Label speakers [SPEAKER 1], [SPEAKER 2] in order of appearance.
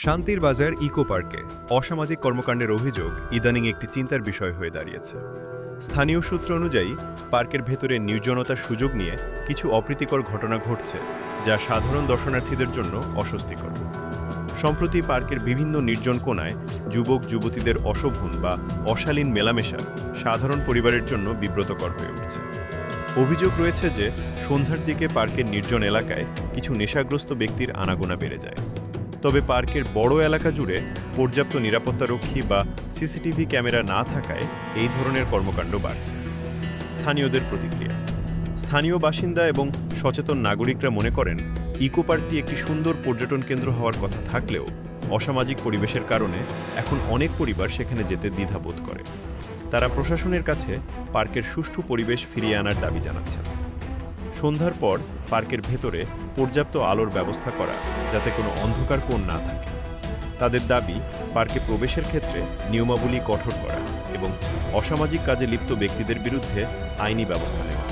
[SPEAKER 1] শান্তির বাজার ইকো পার্কে অসামাজিক কর্মকাণ্ডের অভিযোগ ইদানিং একটি চিন্তার বিষয় হয়ে দাঁড়িয়েছে। স্থানীয় সূত্র অনুযায়ী পার্কের ভেতরে নির্জনতার সুযোগ নিয়ে কিছু অপ্রীতিকর ঘটনা ঘটছে, যা সাধারণ দর্শনার্থীদের জন্য অস্বস্তিকর। সম্প্রতি পার্কের বিভিন্ন নির্জন কোণায় যুবক যুবতীদের অশোভন বা অশালীন মেলামেশা সাধারণ পরিবারের জন্য বিব্রতকর হয়ে উঠছে। অভিযোগ রয়েছে যে সন্ধ্যার দিকে পার্কের নির্জন এলাকায় কিছু নেশাগ্রস্ত ব্যক্তির আনাগোনা বেড়ে যায়। তবে পার্কের বড় এলাকা জুড়ে পর্যাপ্ত নিরাপত্তারক্ষী বা সিসিটিভি ক্যামেরা না থাকায় এই ধরনের কর্মকাণ্ড বাড়ছে। স্থানীয়দের প্রতিক্রিয়া। স্থানীয় বাসিন্দা এবং সচেতন নাগরিকরা মনে করেন ইকো পার্কটি একটি সুন্দর পর্যটন কেন্দ্র হওয়ার কথা থাকলেও অসামাজিক পরিবেশের কারণে এখন অনেক পরিবার সেখানে যেতে দ্বিধাবোধ করে। তারা প্রশাসনের কাছে পার্কের সুষ্ঠু পরিবেশ ফিরিয়ে আনার দাবি জানাচ্ছেন। সন্ধ্যার পর পার্কের ভেতরে পর্যাপ্ত আলোর ব্যবস্থা করা, যাতে কোনো অন্ধকার কোণ না থাকে। তাদের দাবি পার্কে প্রবেশের ক্ষেত্রে নিয়মাবলী কঠোর করা এবং অসামাজিক কাজে লিপ্ত ব্যক্তিদের বিরুদ্ধে আইনি ব্যবস্থা নেওয়া।